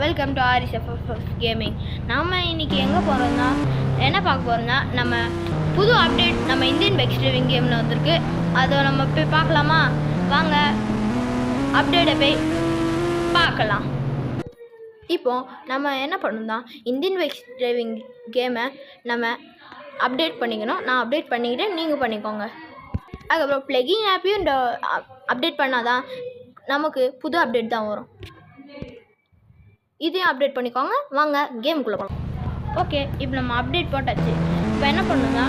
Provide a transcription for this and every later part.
Welcome to RSFF gaming. நம்ம இன்றைக்கி எங்கே போகிறோம்னா என்ன பார்க்க போகிறோம்னா நம்ம புது அப்டேட் நம்ம இந்தியன் பைக் ஸ்ட்ரைவிங் கேமில் வந்திருக்கு. அதை நம்ம போய் பார்க்கலாமா? வாங்க அப்டேட்டை போய் பார்க்கலாம். இப்போது நம்ம என்ன பண்ணணும்னா இந்தியன் பைக் ஸ்ட்ரைவிங் கேமை நம்ம அப்டேட் பண்ணிக்கணும். நான் அப்டேட் பண்ணிக்கிட்டேன், நீங்கள் பண்ணிக்கோங்க. அதுக்கப்புறம் ப்ளகின் ஆப்பையும் இந்த அப்டேட் பண்ணால் தான் நமக்கு புது அப்டேட் தான் வரும். இதையும் அப்டேட் பண்ணிக்கோங்க. வாங்க கேமுக்குள்ளே போகலாம். ஓகே, இப்போ நம்ம அப்டேட் போட்டாச்சு. இப்போ என்ன பண்ணணும்னா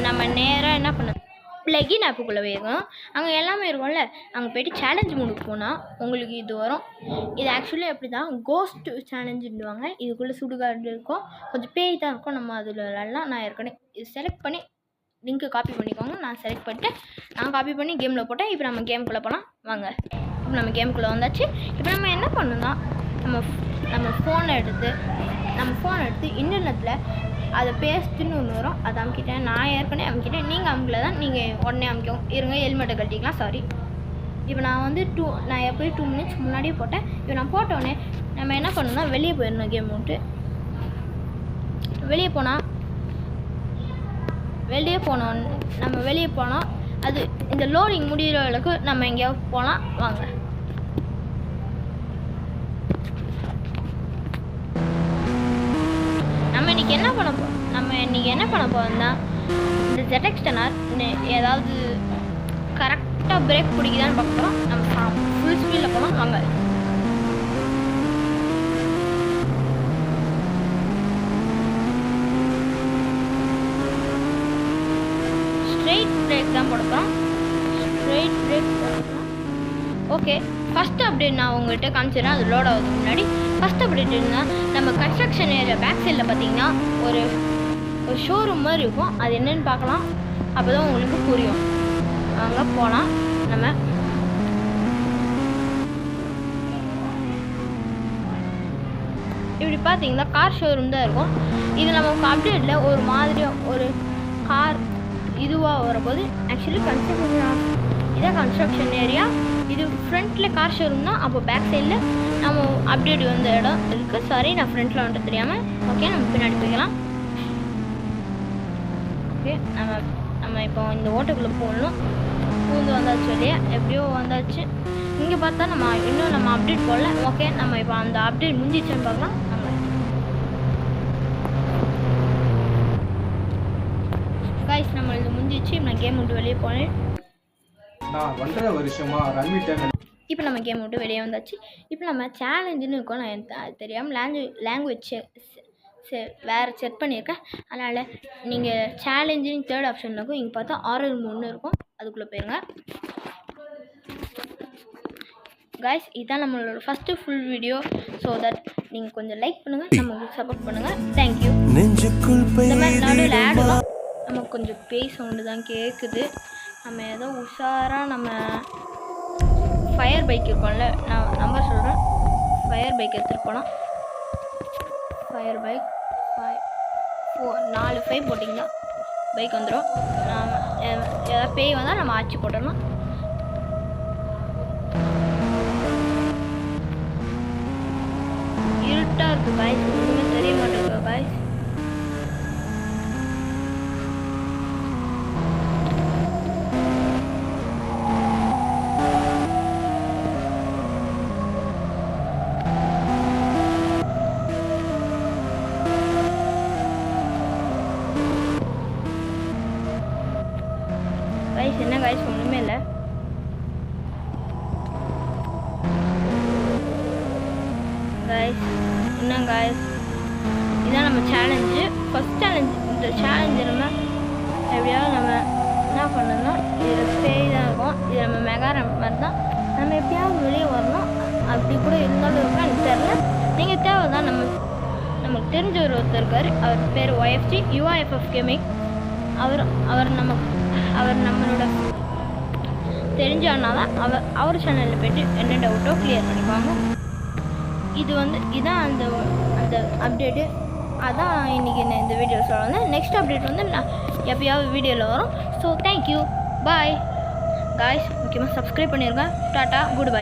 நம்ம நேராக என்ன பண்ணணும், ப்ளகின் ஆப்புக்குள்ளே போயிருக்கோம். அங்கே எல்லாமே இருக்கும்ல, அங்கே போய்ட்டு சேலஞ்ச் மூடுக்கு போனால் உங்களுக்கு இது வரும். இது ஆக்சுவலி எப்படி தான் கோஸ்ட் சேலஞ்சுடுவாங்க. இதுக்குள்ளே சுடுகாடு இருக்கும், கொஞ்சம் பேய் தான் இருக்கும். நம்ம அதில் விளாட்லாம். நான் ஏற்கனவே இது செலக்ட் பண்ணி லிங்க்கு காப்பி பண்ணிக்கோங்க. நான் செலக்ட் பண்ணிட்டு நான் காப்பி பண்ணி கேமில் போட்டேன். இப்போ நம்ம கேமுக்குள்ளே போகலாம். வாங்க, இப்போ நம்ம கேமுக்குள்ளே வந்தாச்சு. இப்போ நம்ம என்ன பண்ணணும்னா நம்ம ஃபோனை எடுத்து இன்டர்நெட்டில் அதை பேஸ்ட்டுன்னு ஒன்று வரும், அதை அமுக்கிட்டேன். நான் ஏற்கனவே அமுக்கிட்டேன், நீங்கள் அமுக்கல தான், நீங்கள் உடனே அமுக்கவும் இருங்க. ஹெல்மெட்டை கட்டிக்கலாம். சாரி. இப்போ நான் வந்து நான் எப்படி 2 minutes முன்னாடியே போட்டேன். இப்போ நான் போட்டோடனே நம்ம என்ன பண்ணணும்னா வெளியே போயிடணும். கேம் விட்டு வெளியே போனோம். அது இந்த லோடிங் முடிகிற அளவுக்கு நம்ம எங்கேயாவது போகலாம். வாங்க. நம்ம இன்றைக்கி என்ன பண்ண போகிறோம்னா இந்த ZX டெனார் ஏதாவது கரெக்டாக பிரேக் பிடிக்குதான்னு பார்க்குறோம். நம்ம ஃபுல் ஸ்பீடில் போகலாம். வாங்க. ஸ்ட்ரெயிட் பிரேக் தான் போடுறோம். ஓகே, ஃபஸ்ட் அப்டேட் நான் உங்கள்கிட்ட காமிச்சிடறேன். அது லோட் ஆகுதுக்கு முன்னாடி ஃபஸ்ட் அப்டேட் இருந்தால் நம்ம கன்ஸ்ட்ரக்ஷன் ஏரியா பேக் சைடில் பார்த்தீங்கன்னா ஒரு ஷோரூம் மாதிரி இருக்கும். அது என்னென்னு பார்க்கலாம். அப்போ தான் உங்களுக்கு புரியும். அங்கே போகலாம். நம்ம இப்படி பார்த்தீங்கன்னா கார் ஷோரூம் தான் இருக்கும். இது நமக்கு அப்டேட்டில் ஒரு மாதிரியாக ஒரு கார் இதுவாக வரப்போது. ஆக்சுவலி கன்ஸ்ட்ரக்ஷன் ஏரியா இது ஃப்ரண்ட்டில் கார் ஷோரூம் தான். அப்போ பேக் சைடில் நம்ம அப்டேட் வந்த இடம் இருக்குது. சாரி, நான் ஃப்ரண்ட்டில் வந்துட்டு தெரியாமல். ஓகே, நம்ம பின்னாடி போய்க்கலாம். ஓகே, நம்ம இப்போ இந்த ஓட்டுக்குள்ளே போகணும். பூந்து வந்தாச்சு, இல்லையா? எப்படியோ வந்தாச்சு. இங்கே பார்த்தா நம்ம அப்டேட் போடல. ஓகே, நம்ம இப்போ அந்த அப்டேட் முடிஞ்சிச்சுன்னு பார்க்கலாம். கைஸ், நம்ம இது முடிஞ்சிச்சு. நான் கேம் விட்டு வெளியே போனேன். இப்போ நம்ம கேம் விட்டு வெளியே வந்தாச்சு. இப்போ நம்ம சேலஞ்சுன்னு இருக்கோம். நான் தெரியாமல் லாங்குவேஜ் வேறு செட் பண்ணியிருக்கேன். அதனால் நீங்கள் சேலஞ்சுன்னு 3rd ஆப்ஷனில் இருக்கும். இங்கே பார்த்தா ஆரல் மூணு இருக்கும், அதுக்குள்ளே போயிருங்க. கைஸ், இதுதான் நம்மளோட first full video. So that நீங்கள் கொஞ்சம் லைக் பண்ணுங்கள், நமக்கு சப்போர்ட் பண்ணுங்கள். தேங்க்யூ. இந்த மாதிரி நடுவில் ஆடுவோம். நமக்கு கொஞ்சம் பேய் சவுண்டு தான் கேட்குது. நம்ம ஏதோ உஷாராக நம்ம ஃபயர் பைக் இருக்கோம்ல, நான் நம்பர் சொல்கிறேன். ஃபயர் பைக் எடுத்துகிட்டு போகலாம். ஃபயர் பைக் 4 5 போட்டிங்கன்னா பைக் வந்துடும். ஏதாவது பேய் வந்தால் நம்ம ஆட்சி போட்டோம்னா இருட்டாக இருக்குது. பாய்ஸ் ஒன்றுமே தெரிய மாட்டேங்குது. பாய்ஸ் என்ன காய்ஸ், ஒன்றுமே இல்லை. காய்ஸ் என்ன காய்ஸ், இதுதான் நம்ம சேலஞ்சு, ஃபஸ்ட் சேலஞ்சு. இந்த சேலஞ்சு நம்ம எப்படியாவது நம்ம என்ன பண்ணணும்னா இதில் பேய் தான் இருக்கும். இது நம்ம மெகாரம் மாதிரி தான். நம்ம எப்படியாவது வெளியே வரணும். அப்படி கூட இருந்தாலும் இருக்கா எனக்கு தெரில. நீங்கள் தேவை தான். நமக்கு தெரிஞ்ச ஒருத்தர் இருக்கார். அவர் பேர் UIFF கேமிங். அவர் நம்மளோட தெரிஞ்ச அண்ணா தான். அவர் சேனலில் போய்ட்டு என்ன டவுட்டோ கிளியர் பண்ணிக்குவாங்க. இதுதான் அந்த அப்டேட்டு. அதான் இன்றைக்கி நான் இந்த வீடியோ சொல்ல வந்தேன். நெக்ஸ்ட் அப்டேட் வந்து நான் எப்பயாவது வீடியோவில் வரும். So thank you, bye guys. முக்கியமாக சப்ஸ்கிரைப் பண்ணியிருக்கேன். Tata, good bye.